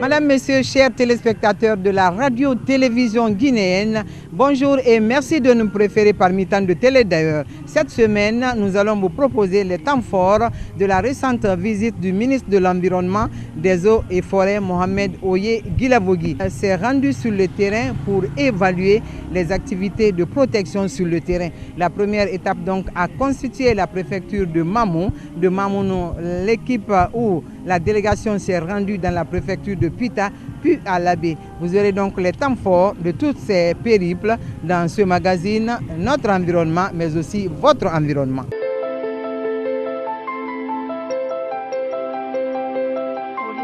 Madame, Messieurs, chers téléspectateurs de la radio-télévision guinéenne, bonjour et merci de nous préférer parmi tant de télé d'ailleurs. Cette semaine, nous allons vous proposer les temps forts de la récente visite du ministre de l'Environnement, des Eaux et Forêts, Mohamed Oye Guilavogui. Il s'est rendu sur le terrain pour évaluer les activités de protection sur le terrain. La première étape donc a constitué la préfecture de Mamou. De Mamouno, l'équipe ou la délégation s'est rendue dans la préfecture de Puita, puis à Labé. Vous aurez donc les temps forts de tous ces périples dans ce magazine, notre environnement, mais aussi votre environnement.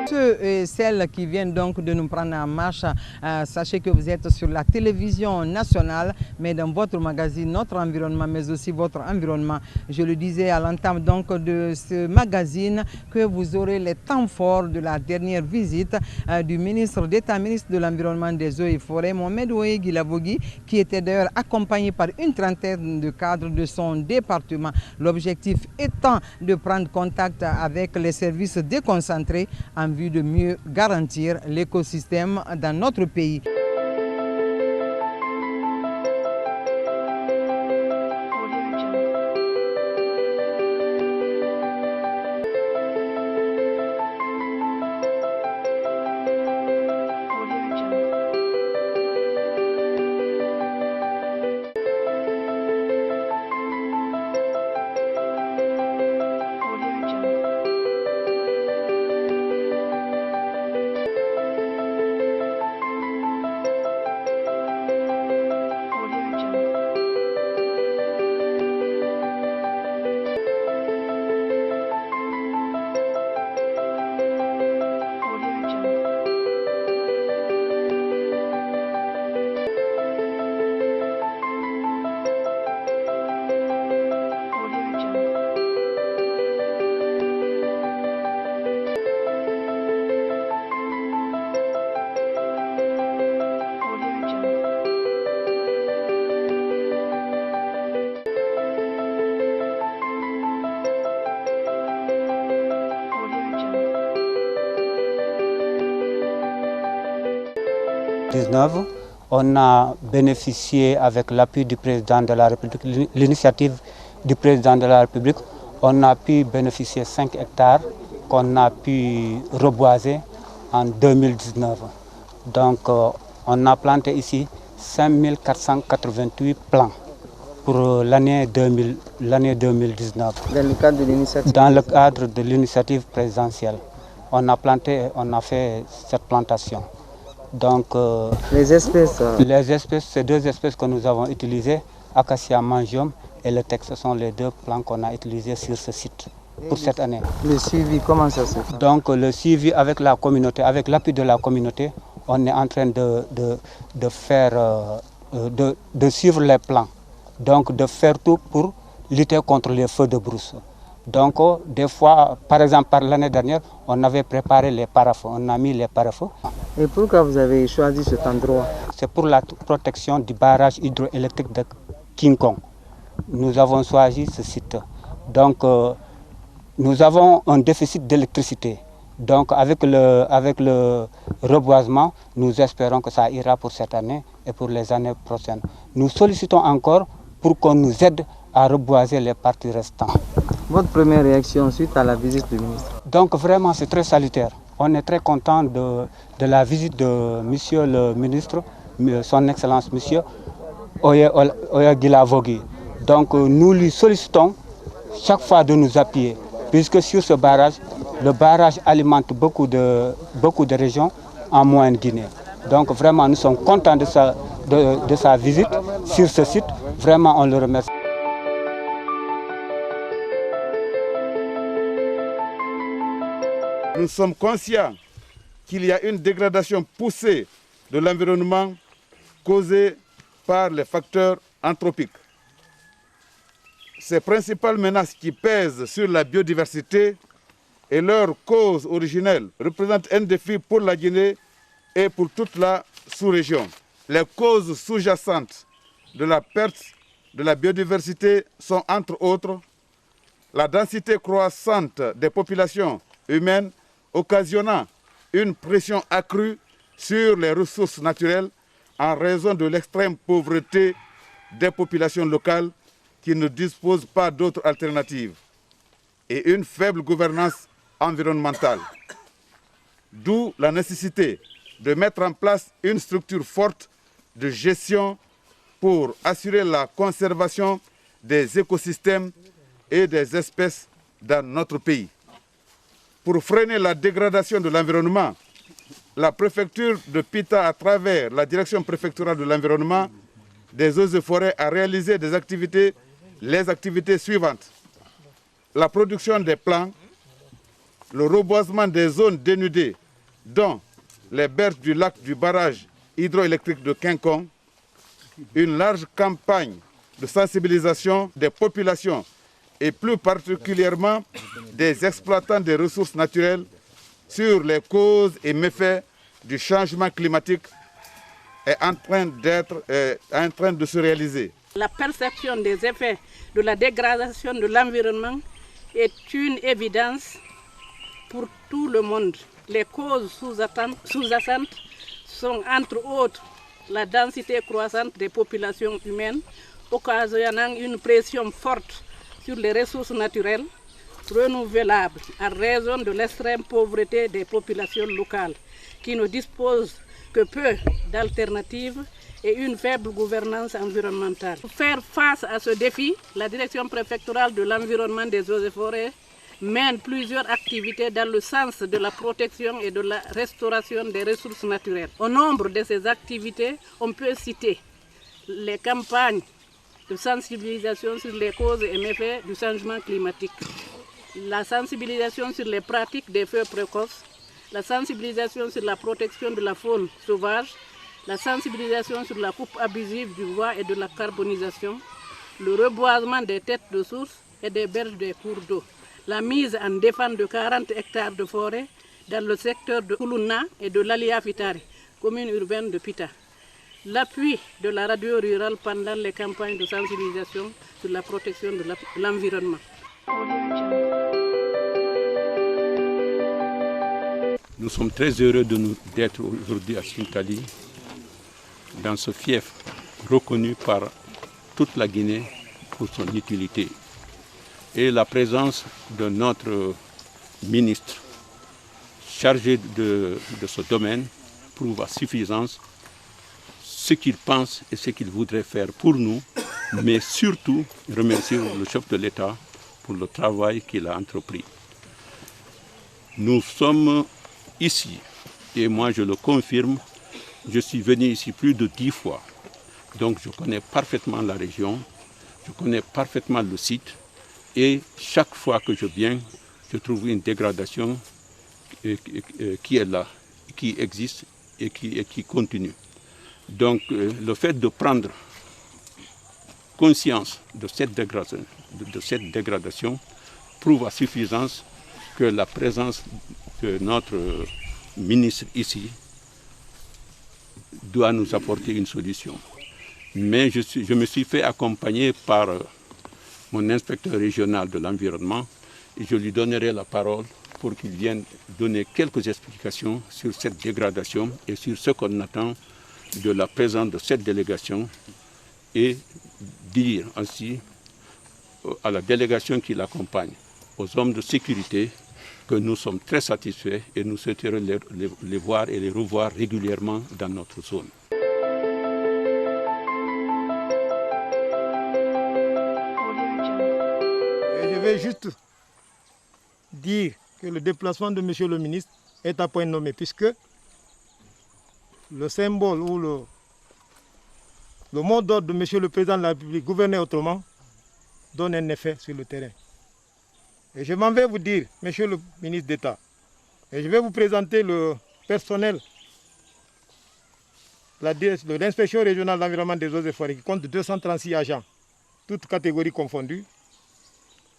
Ceux et celles qui viennent donc de nous prendre en marche, sachez que vous êtes sur la télévision nationale, mais dans votre magazine, notre environnement, mais aussi votre environnement. Je le disais à l'entame donc de ce magazine que vous aurez les temps forts de la dernière visite du ministre d'État, ministre de l'Environnement, des Eaux et Forêts, Mohamed Oye Guilavogui, qui était d'ailleurs accompagné par une trentaine de cadres de son département. L'objectif étant de prendre contact avec les services déconcentrés en vue de mieux garantir l'écosystème dans notre pays. On a bénéficié avec l'appui du président de la République, l'initiative du président de la République, on a pu bénéficier 5 hectares qu'on a pu reboiser en 2019. Donc on a planté ici 5488 plants pour l'année 2019. Dans le cadre de l'initiative? Dans le cadre de l'initiative présidentielle. On a planté, on a fait cette plantation. Donc, les espèces, c'est 2 espèces que nous avons utilisées, Acacia mangium et le Tex. Ce sont les 2 plants qu'on a utilisés sur ce site pour cette année. Le suivi, comment ça se fait? Donc le suivi avec la communauté, avec l'appui de la communauté, on est en train de suivre les plans. Donc de faire tout pour lutter contre les feux de brousse. Donc, des fois, par exemple, par l'année dernière, on avait préparé les parafeux, on a mis les parafeux. Et pourquoi vous avez choisi cet endroit? C'est pour la protection du barrage hydroélectrique de King Kong. Nous avons choisi ce site. Donc, nous avons un déficit d'électricité. Donc, avec le reboisement, nous espérons que ça ira pour cette année et pour les années prochaines. Nous sollicitons encore pour qu'on nous aide à reboiser les parties restantes. Votre première réaction suite à la visite du ministre? Donc vraiment c'est très salutaire. On est très content de la visite de monsieur le ministre, son excellence monsieur Oye Guilavogui. Donc nous lui sollicitons chaque fois de nous appuyer, puisque sur ce barrage, le barrage alimente beaucoup de régions en Moyenne-Guinée. Donc vraiment nous sommes contents de sa visite sur ce site. Vraiment on le remercie. Nous sommes conscients qu'il y a une dégradation poussée de l'environnement causée par les facteurs anthropiques. Ces principales menaces qui pèsent sur la biodiversité et leur cause originelle représentent un défi pour la Guinée et pour toute la sous-région. Les causes sous-jacentes de la perte de la biodiversité sont entre autres la densité croissante des populations humaines occasionnant une pression accrue sur les ressources naturelles en raison de l'extrême pauvreté des populations locales qui ne disposent pas d'autres alternatives et une faible gouvernance environnementale. D'où la nécessité de mettre en place une structure forte de gestion pour assurer la conservation des écosystèmes et des espèces dans notre pays. Pour freiner la dégradation de l'environnement, la préfecture de Pita, à travers la direction préfectorale de l'environnement, des eaux et forêts, a réalisé les activités suivantes. La production des plants, le reboisement des zones dénudées, dont les berges du lac du barrage hydroélectrique de Quincon, une large campagne de sensibilisation des populations et plus particulièrement des exploitants des ressources naturelles sur les causes et méfaits du changement climatique est en train de se réaliser. La perception des effets de la dégradation de l'environnement est une évidence pour tout le monde. Les causes sous-jacentes sont entre autres la densité croissante des populations humaines, occasionnant une pression forte sur les ressources naturelles renouvelables à raison de l'extrême pauvreté des populations locales qui ne disposent que peu d'alternatives et une faible gouvernance environnementale. Pour faire face à ce défi, la direction préfectorale de l'environnement, des eaux et forêts mène plusieurs activités dans le sens de la protection et de la restauration des ressources naturelles. Au nombre de ces activités, on peut citer les campagnes de sensibilisation sur les causes et méfaits du changement climatique, la sensibilisation sur les pratiques des feux précoces, la sensibilisation sur la protection de la faune sauvage, la sensibilisation sur la coupe abusive du bois et de la carbonisation, le reboisement des têtes de source et des berges des cours d'eau, la mise en défense de 40 hectares de forêt dans le secteur de Kuluna et de l'Alia Fitari, commune urbaine de Pita. L'appui de la radio rurale pendant les campagnes de sensibilisation sur la protection de l'environnement. Nous sommes très heureux d'être aujourd'hui à Chintali, dans ce fief reconnu par toute la Guinée pour son utilité. Et la présence de notre ministre chargé de ce domaine prouve à suffisance ce qu'il pense et ce qu'il voudrait faire pour nous, mais surtout remercier le chef de l'État pour le travail qu'il a entrepris. Nous sommes ici, et moi je le confirme, je suis venu ici plus de 10 fois, donc je connais parfaitement la région, je connais parfaitement le site, et chaque fois que je viens, je trouve une dégradation qui est là, qui existe et qui continue. Donc le fait de prendre conscience de cette dégradation prouve à suffisance que la présence de notre ministre ici doit nous apporter une solution. Mais je me suis fait accompagner par mon inspecteur régional de l'environnement et je lui donnerai la parole pour qu'il vienne donner quelques explications sur cette dégradation et sur ce qu'on attend de la présence de cette délégation et dire ainsi à la délégation qui l'accompagne, aux hommes de sécurité, que nous sommes très satisfaits et nous souhaiterons les voir et les revoir régulièrement dans notre zone. Je vais juste dire que le déplacement de M. le ministre est à point nommé, puisque le symbole ou le mot d'ordre de M. le Président de la République, gouverner autrement, donne un effet sur le terrain. Et je m'en vais vous dire, M. le ministre d'État, et je vais vous présenter le personnel de l'inspection régionale de l'environnement des eaux et forêts qui compte 236 agents, toutes catégories confondues.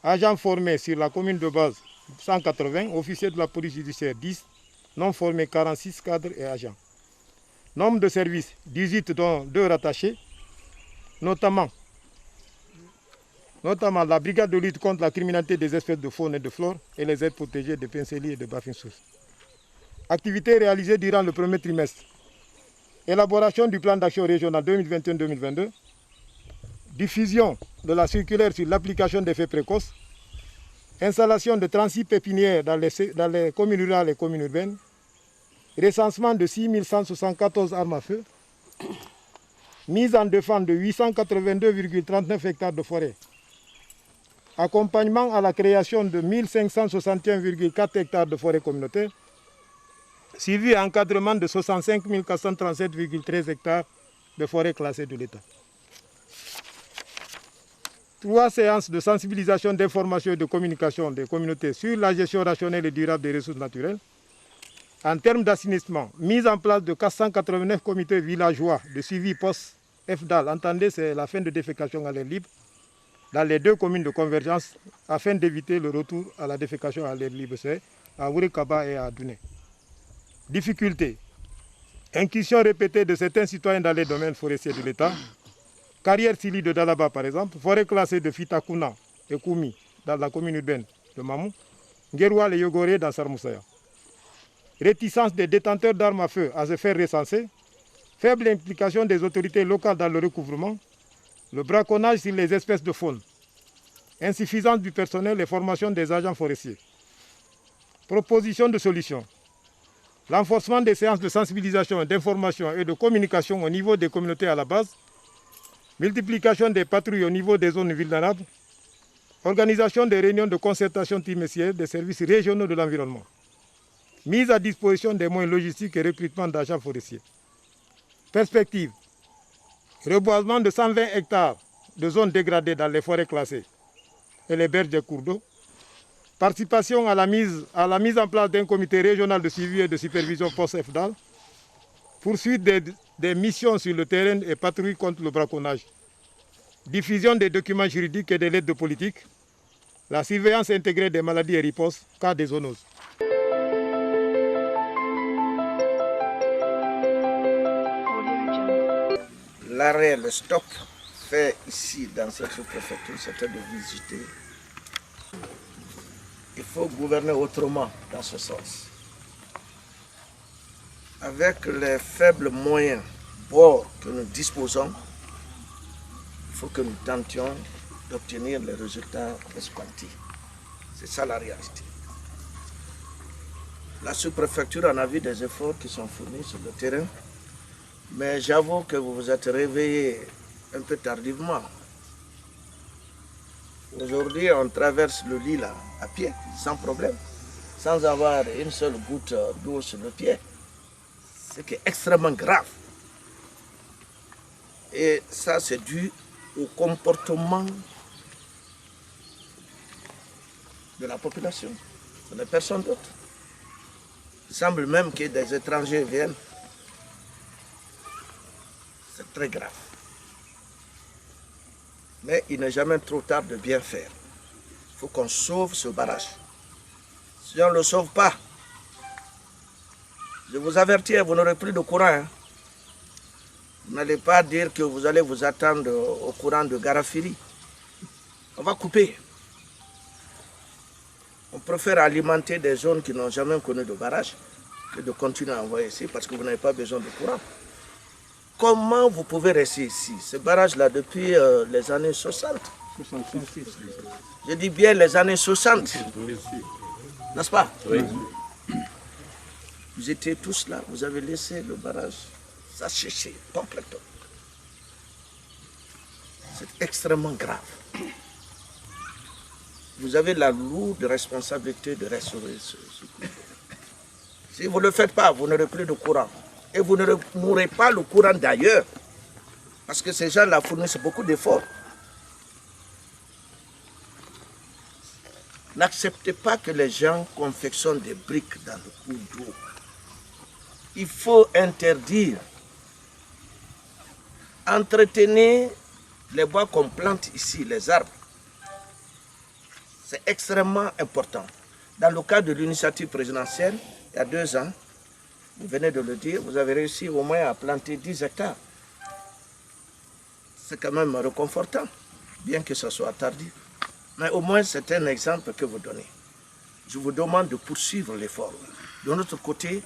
Agents formés sur la commune de base 180, officiers de la police judiciaire 10, non formés 46 cadres et agents. Nombre de services 18 dont 2 rattachés, notamment la brigade de lutte contre la criminalité des espèces de faune et de flore et les aires protégées de Pinceli et de Baffinsus. Activités réalisées durant le premier trimestre. Élaboration du plan d'action régional 2021-2022. Diffusion de la circulaire sur l'application des faits précoces. Installation de 36 pépinières dans les communes rurales et communes urbaines. Recensement de 6174 armes à feu. Mise en défense de 882,39 hectares de forêt. Accompagnement à la création de 1561,4 hectares de forêt communautaire. Suivi et encadrement de 65 437,13 hectares de forêt classée de l'État. 3 séances de sensibilisation, d'information et de communication des communautés sur la gestion rationnelle et durable des ressources naturelles. En termes d'assainissement, mise en place de 489 comités villageois de suivi post-FDAL. Entendez, c'est la fin de défécation à l'air libre dans les 2 communes de convergence afin d'éviter le retour à la défécation à l'air libre, c'est à Wurikaba et à Douné. Difficultés. Incursions répétées de certains citoyens dans les domaines forestiers de l'État. Carrière Sili de Dalaba par exemple, forêt classée de Fitakuna et Koumi dans la commune urbaine de Mamou, Ngeroual et Yogoré dans Sarmoussaya. Réticence des détenteurs d'armes à feu à se faire recenser, faible implication des autorités locales dans le recouvrement, le braconnage sur les espèces de faune, insuffisance du personnel et formation des agents forestiers. Proposition de solution. L'enforcement des séances de sensibilisation, d'information et de communication au niveau des communautés à la base, multiplication des patrouilles au niveau des zones vulnérables, organisation des réunions de concertation trimestrielle des services régionaux de l'environnement, mise à disposition des moyens logistiques et recrutement d'agents forestiers. Perspective. Reboisement de 120 hectares de zones dégradées dans les forêts classées et les berges des cours d'eau. Participation à la mise en place d'un comité régional de suivi et de supervision post-FDAL. Poursuite des missions sur le terrain et patrouille contre le braconnage. Diffusion des documents juridiques et des lettres de politique. La surveillance intégrée des maladies et ripostes, cas des zoonoses. L'arrêt, le stop fait ici dans cette sous-préfecture, c'était de visiter. Il faut gouverner autrement dans ce sens. Avec les faibles moyens bords que nous disposons, il faut que nous tentions d'obtenir les résultats escomptés. C'est ça la réalité. La sous-préfecture en a vu des efforts qui sont fournis sur le terrain, mais j'avoue que vous vous êtes réveillé un peu tardivement. Aujourd'hui, on traverse le lit là, à pied, sans problème, sans avoir une seule goutte d'eau sur le pied. C'est extrêmement grave. Et ça, c'est dû au comportement de la population, ce n'est personne d'autre. Il semble même que des étrangers viennent. C'est très grave. Mais il n'est jamais trop tard de bien faire. Il faut qu'on sauve ce barrage. Si on ne le sauve pas, je vous avertis, vous n'aurez plus de courant. Hein. Vous n'allez pas dire que vous allez vous attendre au courant de Garafiri. On va couper. On préfère alimenter des zones qui n'ont jamais connu de barrage que de continuer à envoyer ici parce que vous n'avez pas besoin de courant. Comment vous pouvez rester ici? Ce barrage-là, depuis les années 60. Je dis bien les années 60. N'est-ce pas? Oui. Vous étiez tous là, vous avez laissé le barrage s'assécher complètement. C'est extrêmement grave. Vous avez la lourde responsabilité de restaurer ce courant. Si vous ne le faites pas, vous n'aurez plus de courant. Et vous n'aurez pas le courant d'ailleurs. Parce que ces gens-là fournissent beaucoup d'efforts. N'acceptez pas que les gens confectionnent des briques dans le cours d'eau. Il faut interdire. Entretenez les bois qu'on plante ici, les arbres. C'est extrêmement important. Dans le cadre de l'initiative présidentielle, il y a 2 ans, vous venez de le dire, vous avez réussi au moins à planter 10 hectares. C'est quand même réconfortant, bien que ce soit tardif. Mais au moins, c'est un exemple que vous donnez. Je vous demande de poursuivre l'effort. De notre côté,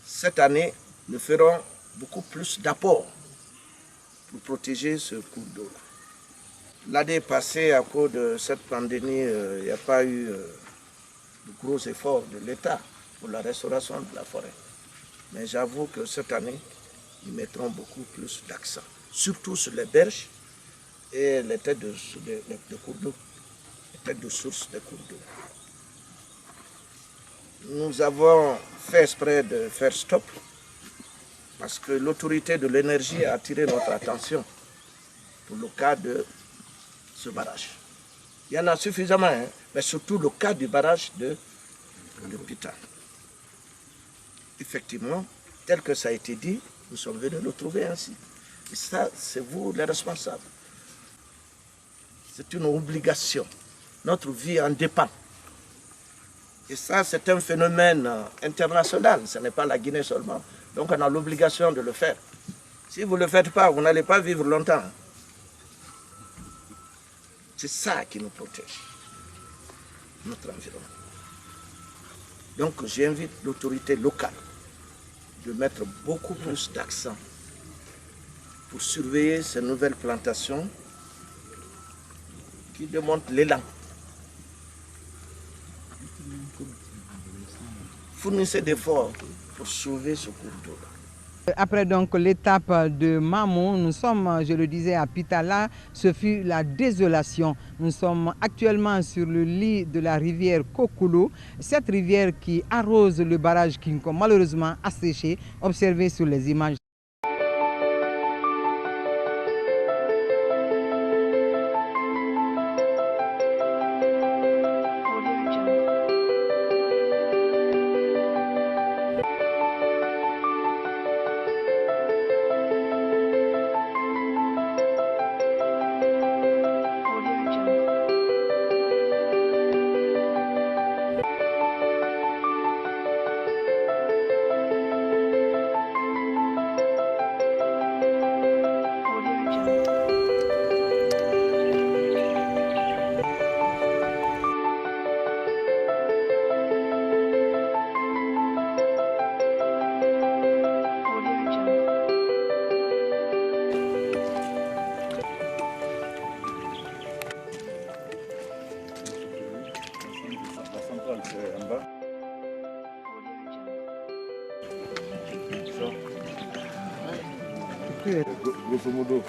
cette année, nous ferons beaucoup plus d'apports pour protéger ce cours d'eau. L'année passée, à cause de cette pandémie, il n'y a pas eu de gros efforts de l'État pour la restauration de la forêt. Mais j'avoue que cette année, ils mettront beaucoup plus d'accent, surtout sur les berges et les têtes de cours d'eau, les têtes de source des cours d'eau. Nous avons fait exprès de faire stop parce que l'autorité de l'énergie a attiré notre attention pour le cas de ce barrage. Il y en a suffisamment, hein, mais surtout le cas du barrage de l'hôpital. Effectivement, tel que ça a été dit, nous sommes venus le trouver ainsi. Et ça, c'est vous les responsables. C'est une obligation. Notre vie en dépend. Et ça, c'est un phénomène international. Ce n'est pas la Guinée seulement. Donc, on a l'obligation de le faire. Si vous ne le faites pas, vous n'allez pas vivre longtemps. C'est ça qui nous protège, notre environnement. Donc, j'invite l'autorité locale de mettre beaucoup plus d'accent pour surveiller ces nouvelles plantations qui démontrent l'élan. Fournissez d'efforts pour sauver ce cours d'eau. Après donc l'étape de Mamou, nous sommes, je le disais, à Pitala. Ce fut la désolation. Nous sommes actuellement sur le lit de la rivière Kokoulou. Cette rivière qui arrose le barrage Kinko, malheureusement asséché, observé sur les images. Grosso modo.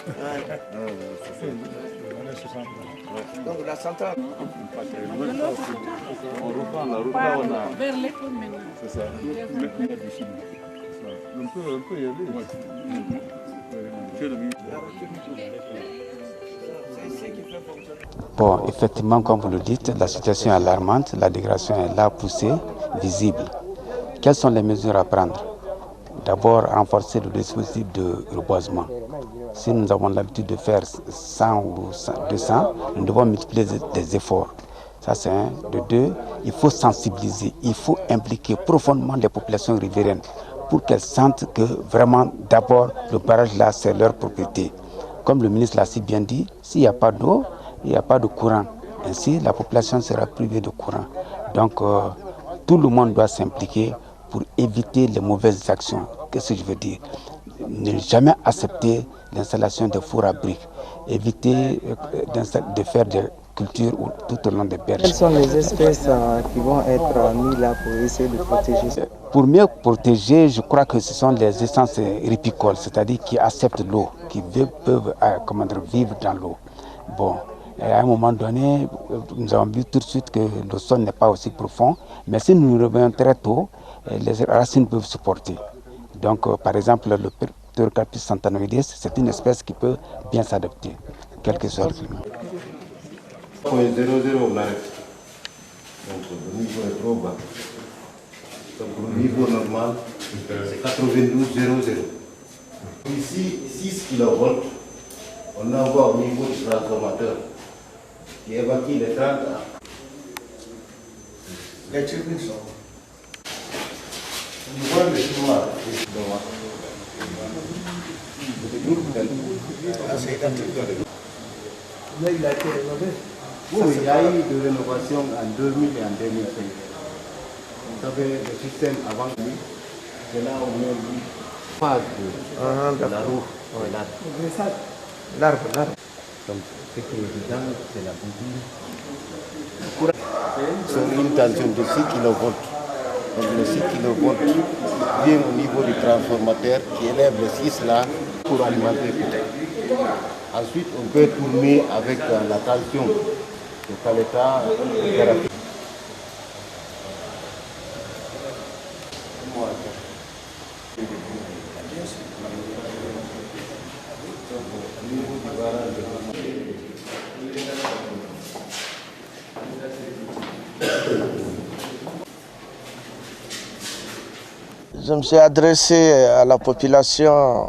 Donc la centrale. On reprend la route là, on a. Vers l'école maintenant. C'est ça. On peut y aller. Monsieur le ministre. Bon, effectivement, comme vous le dites, la situation est alarmante, la dégradation est là, poussée, visible. Quelles sont les mesures à prendre? D'abord, renforcer le dispositif de reboisement. Si nous avons l'habitude de faire 100 ou 200, nous devons multiplier des efforts. Ça, c'est un. De deux, il faut sensibiliser, il faut impliquer profondément les populations riveraines pour qu'elles sentent que vraiment, d'abord, le barrage là, c'est leur propriété. Comme le ministre l'a si bien dit, s'il n'y a pas d'eau, il n'y a pas de courant. Ainsi, la population sera privée de courant. Donc, tout le monde doit s'impliquer pour éviter les mauvaises actions. Qu'est-ce que je veux dire? Ne jamais accepter l'installation de fours à briques. Éviter de faire des cultures tout au long des berges. Quelles sont les espèces qui vont être mises là pour essayer de protéger? Pour mieux protéger, je crois que ce sont les essences ripicoles, c'est-à-dire qui acceptent l'eau, qui peuvent vivre dans l'eau. Bon, à un moment donné, nous avons vu tout de suite que le sol n'est pas aussi profond, mais si nous nous réveillons très tôt, les racines peuvent supporter. Donc, par exemple, le Pterocarpus santanoides, c'est une espèce qui peut bien s'adapter, quel que soit le climat. 0,00 on arrête. Donc le niveau est trop bas. Donc le niveau normal, c'est 92,00. Ici, 6 kV, on envoie au niveau du transformateur qui évacue les 30 ans. Les turbines sont. On voit le chinois. Là, il a été rénové. Oui, il y a eu de rénovation en 2000 et en 2005. Vous savez, le système avant lui, c'est là où on met une phase de la roue. L'arbre. Donc, ce qui est évident, c'est la bougie. C'est une tension de 6 kV. Donc, le 6 kV vient au niveau du transformateur qui élève le 6 là pour alimenter peut-être. Ensuite, on peut tourner avec la tension de Caleta thérapie. Je me suis adressé à la population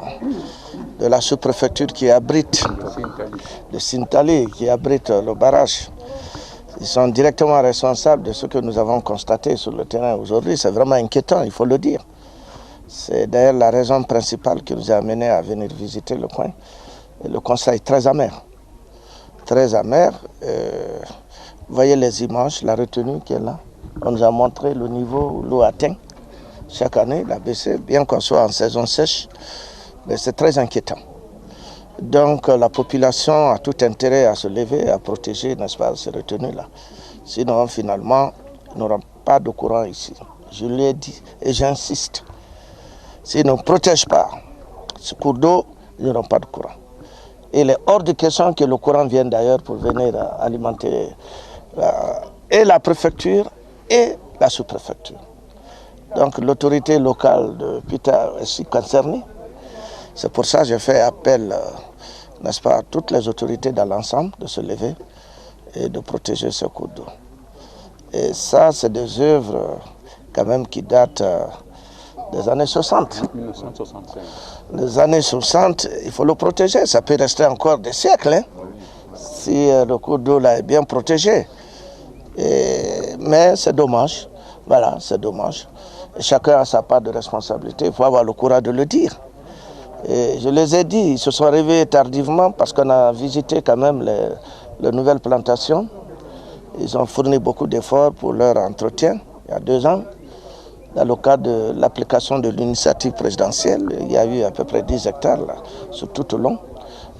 de la sous-préfecture qui abrite le Sintali, qui abrite le barrage. Ils sont directement responsables de ce que nous avons constaté sur le terrain aujourd'hui. C'est vraiment inquiétant, il faut le dire. C'est d'ailleurs la raison principale qui nous a amenés à venir visiter le coin. Et le constat est très amer. Très amer. Vous voyez les images, la retenue qui est là. On nous a montré le niveau où l'eau atteint. Chaque année, la baissée, bien qu'on soit en saison sèche, mais c'est très inquiétant. Donc la population a tout intérêt à se lever, à protéger, n'est-ce pas, ces retenues-là. Sinon, finalement, nous n'aurons pas de courant ici. Je l'ai dit et j'insiste. S'ils ne protègent pas ce cours d'eau, ils n'auront pas de courant. Et il est hors de question que le courant vienne d'ailleurs pour venir alimenter et la préfecture et la sous-préfecture. Donc l'autorité locale de Puta est aussi concernée. C'est pour ça que j'ai fait appel, n'est-ce pas, à toutes les autorités dans l'ensemble de se lever et de protéger ce cours d'eau. Et ça, c'est des œuvres quand même qui datent des années 60. 1965. Les années 60, il faut le protéger. Ça peut rester encore des siècles, hein, si le cours d'eau là est bien protégé. Mais c'est dommage. Voilà, c'est dommage. Et chacun a sa part de responsabilité. Il faut avoir le courage de le dire. Et je les ai dit, ils se sont réveillés tardivement parce qu'on a visité quand même les nouvelles plantations. Ils ont fourni beaucoup d'efforts pour leur entretien il y a 2 ans. Dans le cadre de l'application de l'initiative présidentielle, il y a eu à peu près 10 hectares là, sur tout au long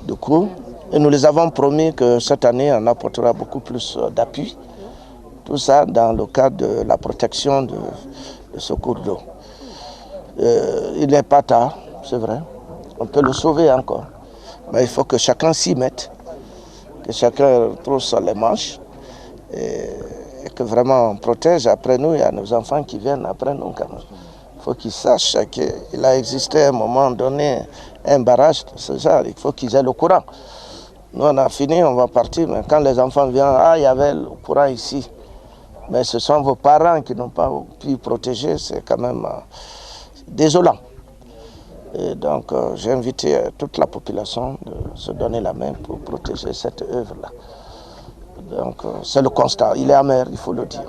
du cours. Et nous les avons promis que cette année, on apportera beaucoup plus d'appui. Tout ça dans le cadre de la protection de ce cours d'eau. Il n'est pas tard, c'est vrai. On peut le sauver encore. Mais il faut que chacun s'y mette, que chacun trouve sur les manches et que vraiment on protège. Après nous, il y a nos enfants qui viennent après nous. Il faut qu'ils sachent qu'il a existé à un moment donné un barrage de ce genre. Il faut qu'ils aient le courant. Nous, on a fini, on va partir. Mais quand les enfants viennent, il y avait le courant ici. Mais ce sont vos parents qui n'ont pas pu protéger. C'est quand même désolant. Et donc, j'ai invité toute la population de se donner la main pour protéger cette œuvre-là. Donc, c'est le constat. Il est amer, il faut le dire.